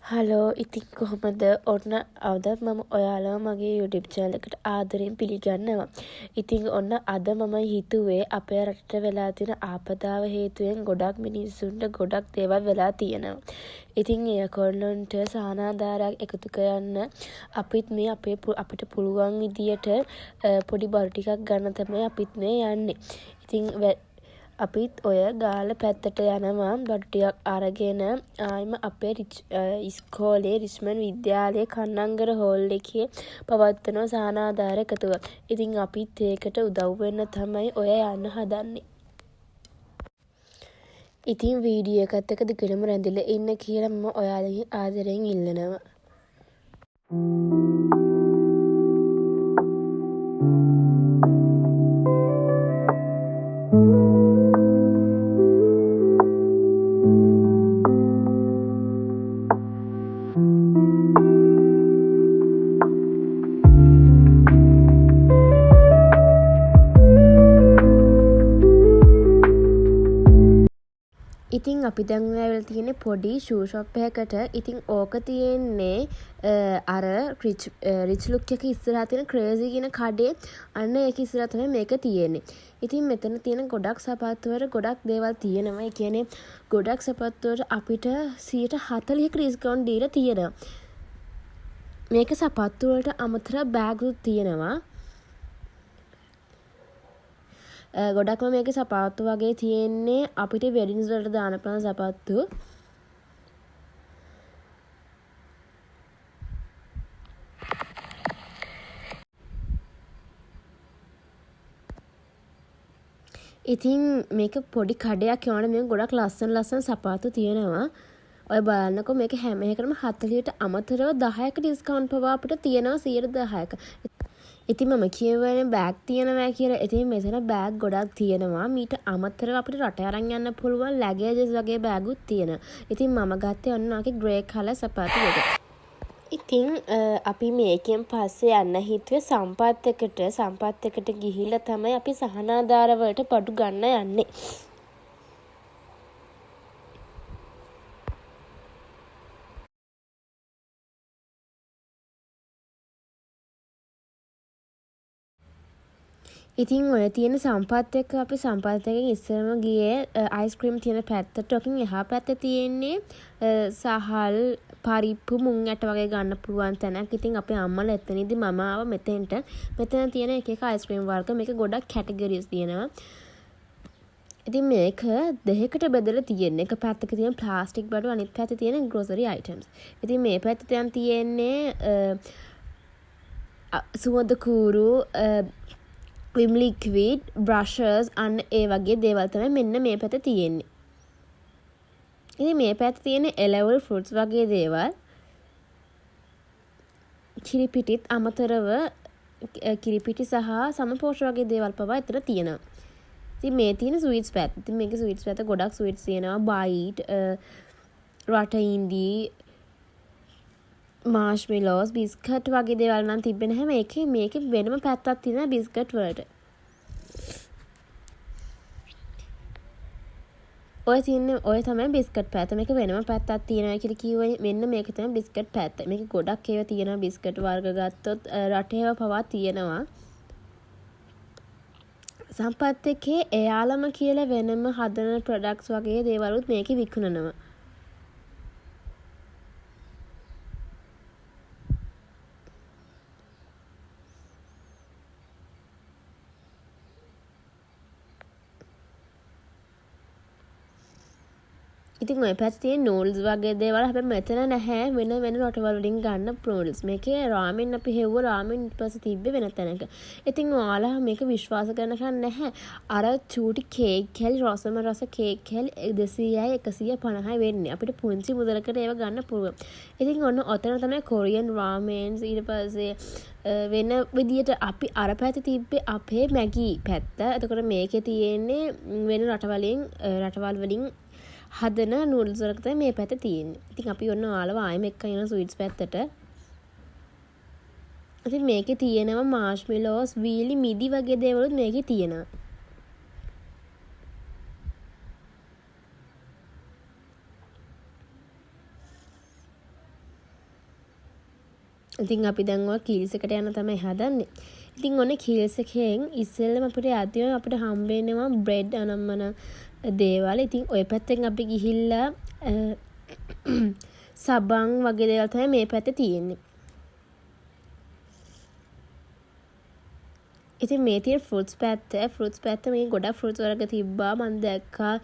Hello ඉතින් කොහොමද ඔන්න අද මම ඔයාලා මගේ YouTube channel එකට ආදරෙන් පිළිගන්නවා. ඉතින් ඔන්න අද මම හිතුවේ අපේ රටට වෙලා තියෙන ආපදාව හේතුවෙන් ගොඩක් මිනිස්සුන්ට ගොඩක් දේවල් වෙලා තියෙනවා. ඉතින් ඒකොල්ලන්ට සහනාධාරයක් එකතු කරන්න අපිත් මේ අපිට පුළුවන් විදියට පොඩි බරු ටිකක් ගන්න තමයි අපිත් මේ යන්නේ. ඉතින් අපිත් ඔය ගාල පැත්තට යනවා බඩු ටිකක් අරගෙන ආයිම අපේ ඉස්කෝලේ රිච්මන්ඩ් විද්‍යාලයේ කන්නංගර හෝල් එකේ පවත්වන සහනාධාර එකතුවක්. ඉතින් අපිත් ඒකට උදව් වෙන්න තමයි ඔය යන්න හදන්නේ. ඉතින් වීඩියෝ එකත් එක්ක දිගටම රැඳිලා ඉන්න කියලා මම ඔයාලගෙන් ආදරෙන් ඉල්ලනවා. ඉතින් අපි දැන් ඇවිල්ලා තියෙන්නේ පොඩි ෂූ ෂොප් එකකට. ඉතින් ඕක තියෙන්නේ අර රිච් ලුක් එක ඉස්සරහා තියෙන ක්‍රේසි කියන කඩේ. අන්න ඒක ඉස්සරහා තමයි මේක තියෙන්නේ. ඉතින් මෙතන තියෙන ගොඩක් සපත්තු වල ගොඩක් දේවල් තියෙනවා. ඒ කියන්නේ ගොඩක් සපත්තු වලට අපිට 140ක ඩිස්කවුන්ට් දීලා තියෙනවා. මේක සපත්තු වලට අමතරව බෑග් උත් තියෙනවා. ගොඩක්ම මේක සපත්තු වගේ තියෙන්නේ අපිට වෙඩින්ස් වලට දාන පුළුවන් සපත්තු. ඉතින් මේක පොඩි කඩයක් යවන මේක ගොඩක් ලස්සන සපත්තු තියෙනවා. ඔය බලන්නකො මේක හැම එකකටම 40ට අමතරව 10ක ඩිස්කවුන්ට් පවා අපිට තියෙනවා 10%ක. ඉතින් මම කියවනේ බෑග් තියෙනවා කියලා. ඉතින් මෙතන බෑග් ගොඩක් තියෙනවා. මීට අමතරව අපිට රට අරන් යන්න පුළුවන් ලැගේජස් වගේ බෑගුත් තියෙනවා. ඉතින් මම ගත්තේ ඔන්න ඔගේ ග්‍රේ කලර් සපත්තු එක. ඉතින් අපි මේකෙන් පස්සේ යන්න හිතුවේ සම්පත් එකට ගිහිල්ලා තමයි අපි සහනාධාර වලට බඩු ගන්න යන්නේ. ඉතින් ඔය තියෙන සම්පත් එක්ක අපි සම්පත් එකෙන් ඉස්සරම ගියේ අයිස්ක්‍රීම් තියෙන පැත්තට. ඔකින් එහා පැත්තේ තියෙන්නේ සහල් පරිප්පු මුං ඇට වගේ ගන්න පුළුවන් තැනක්. ඉතින් අපේ අම්මලා එතනදී මම ආව මෙතෙන්ට. මෙතන තියෙන එක අයිස්ක්‍රීම් වර්ග මේක ගොඩක් කැටගරිස් තියෙනවා. ඉතින් මේක දෙකකට බෙදලා තියෙන්නේ. එක පැත්තක තියෙන ප්ලාස්ටික් බඩු අනිත් පැත්තේ තියෙන ග්‍රොසරි අයිටම්ස්. ඉතින් මේ පැත්තේ දැන් තියෙන්නේ සුවඳ කූරු විම් ලික්විඩ් බ්‍රෂර්ස් අන්න ඒ වගේ දේවල් තමයි මෙන්න මේ පැත්තේ තියෙන්නේ. ඉතින් මේ පැත්තේ තියෙන්නේ එලෙවල් ෆෘට්ස් වගේ දේවල්. කිරිපිටිත් අමතරව කිරිපිටි සහ සමපෝෂ වගේ දේවල් පවා එතන තියෙනවා. ඉතින් මේ තියෙන ස්වීට්ස් පැත්ත. ඉතින් මේකේ ස්වීට්ස් පැත්ත ගොඩක් ස්වීට්ස් තියෙනවා. බයිට් රට ඉන්ඩි මාෂ්මෙලෝස් බිස්කට් වගේ දේවල් නම් තිබෙන්නේ නැහැ. මේකේ වෙනම පැත්තක් තියෙනවා බිස්කට් වලට. ඔය තමයි බිස්කට් පැත්ත. මේක වෙනම පැත්තක් තියෙනවා කියලා කිව්වේ. මෙන්න මේක තමයි බිස්කට් පැත්ත. මේක ගොඩක් ඒවා තියෙනවා බිස්කට් වර්ග ගත්තොත් රටේව පවා තියෙනවා. සම්පත් එකේ එයාලම කියලා වෙනම හදන ප්‍රොඩක්ට්ස් වගේ දේවලුත් මේකේ විකුණනවා. ඉතින් ඔය පැත්තේ තියෙන නූඩල්ස් වගේ දේවල් හැබැයි මෙතන නැහැ. වෙන රටවල් වලින් ගන්න නූඩල්ස්. මේකේ රාමෙන් අපි හෙව්ව රාමෙන් ඊට පස්සේ තිබ්බේ වෙන තැනක. ඉතින් ඔයාලා මේක විශ්වාස කරන්න නැහැ. අර චූටි කේක් කැලි රසම රස කේක් කැලි 200යි 150යි වෙන්නේ. අපිට පුංචි මුදලකට ඒව ගන්න පුළුවන්. ඉතින් ඔන්න ඔතන තමයි කොරියන් රාමෙන්ස් ඊට පස්සේ වෙන විදියට අපි අර පැත්තේ තිබ්බේ අපේ මැගි පැත්ත. එතකොට මේකේ තියෙන්නේ වෙන රටවල් වලින් හදන නූඩල්ස් වලට තමයි මේ පැත්තේ තියෙන්නේ. ඉතින් අපි ඔන්න ඔයාලව ආයෙම එක්කන් යන ස්වීට්ස් පැත්තට. ඉතින් මේකේ තියෙනවා මාෂ්මෙලෝස්, වීලි, මිදි වගේ දේවලුත් මේකේ තියෙනවා. ඉතින් අපි දැන් ඔය කීල්ස් එකට යන තමයි හදන්නේ. ඉතින් ඔන්න කීල්ස් එකෙන් ඉස්සෙල්ලම අපිට යතිය අපිට හම්බ වෙනවා බ්‍රෙඩ් අනම්මන දේවල්. ඉතින් ඔය පැත්තෙන් අපි ගිහිල්ලා සබන් වගේ දේවල් තමයි මේ පැත්තේ තියෙන්නේ. ඉතින් මේ තියෙන ෆෘට්ස් පැත්ත මේ ගොඩක් ෆෘට්ස් වර්ග තිබ්බා. මම දැක්කා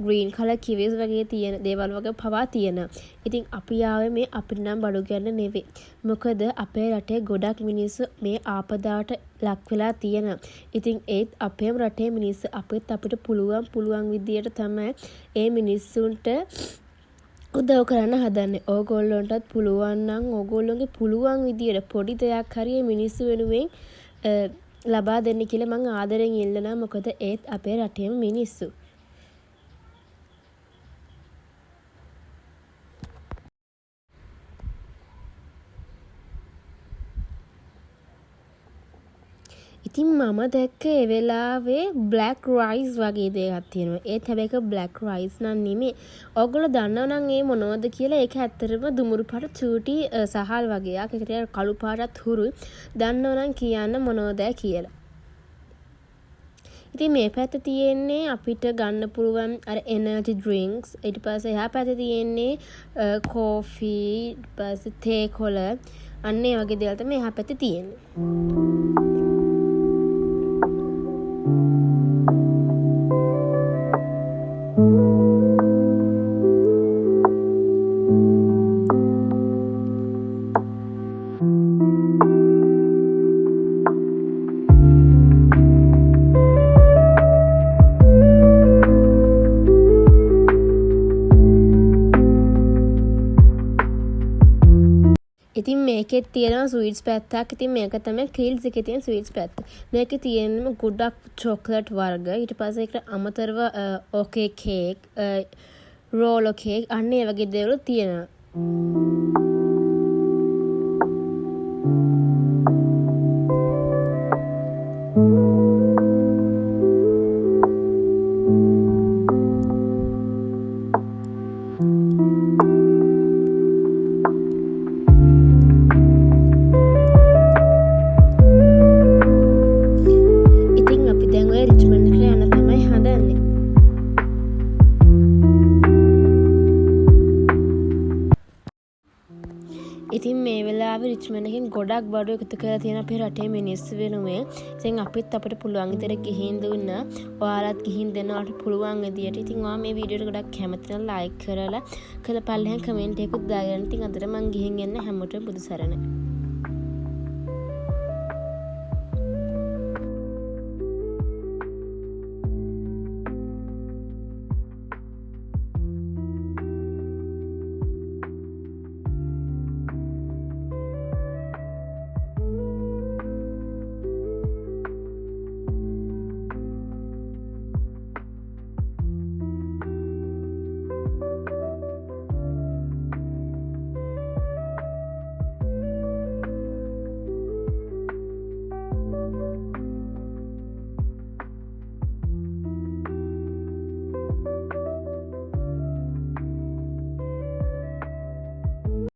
ග්‍රීන් කලර් කිවිස් වගේ තියෙන දේවල් වගේ පවා තියෙනවා. ඉතින් අපි ආවේ මේ අපිට නම් බඩු ගන්න නෙවෙයි. මොකද අපේ රටේ ගොඩක් මිනිස්සු මේ ආපදාවට ලක් වෙලා තියෙනවා. ඉතින් ඒත් අපේ රටේ මිනිස්සු අපිට පුළුවන් විදියට තමයි ඒ මිනිස්සුන්ට උදව් කරන්න හදන්නේ. ඕගොල්ලන්ටත් පුළුවන් නම් ඕගොල්ලෝගේ පුළුවන් විදියට පොඩි දෙයක් හරි මිනිස්සු වෙනුවෙන් ලබා දෙන්න කියලා මං ආදරෙන් ඉල්ලනවා. මොකද ඒත් අපේ රටේම මිනිස්සු. ඉතින් මම දැක්ක ඒ වෙලාවේ බ්ලැක් රයිස් වගේ දෙයක් තියෙනවා. ඒත් හැබැයි ඒක බ්ලැක් රයිස් නම් නෙමෙයි. ඔයගොල්ලෝ දන්නව නම් ඒ මොනවද කියලා? ඒක ඇත්තටම දුමුරු පාට චූටි සහල් වගේ. ඒකට කළු පාටත් හුරු. දන්නව නම් කියන්න මොනවද කියලා. ඉතින් මේ පැත්තේ තියෙන්නේ අපිට ගන්න පුළුවන් අර එනර්ජි ඩ්‍රින්ක්ස්. ඊට පස්සේ එහා පැත්තේ තියෙන්නේ කෝෆි, ඊට පස්සේ තේ කොළ. අන්න ඒ වගේ දේවල් තමයි එහා පැත්තේ තියෙන්නේ. ඉතින් මේකෙත් තියෙනවා ස්වීට්ස් පැත්තක්. ඉතින් මේක තමයි කීල්ස් එකේ තියෙන ස්වීට්ස් පැත්ත. මේකේ තියෙනවා ගොඩක් චොක්ලට් වර්ග. ඊට පස්සේ ඒකට අමතරව ඕකේ කේක්, රෝලර් කේක් අන්න ඒ වගේ දේවල් තියෙනවා. ඉතින් මේ වෙලාවේ රිච්මන්ඩ් එකෙන් ගොඩක් බඩු එකතු කරලා තියෙන අපේ රටේ මිනිස්සු වෙනුවෙන්. ඉතින් අපිත් අපිට පුළුවන් විදිහට ගිහින් දුන්නා. ඔයාලත් ගිහින් දෙන්නවට පුළුවන් විදියට. ඉතින් ඔයා මේ වීඩියෝට ගොඩක් කැමති නම් ලයික් කරලා කළපල්ලෙන් කමෙන්ට් එකකුත් දාගන්න. ඉතින් අදට මං ගිහින් එන්න හැමෝටම බුදු සරණයි.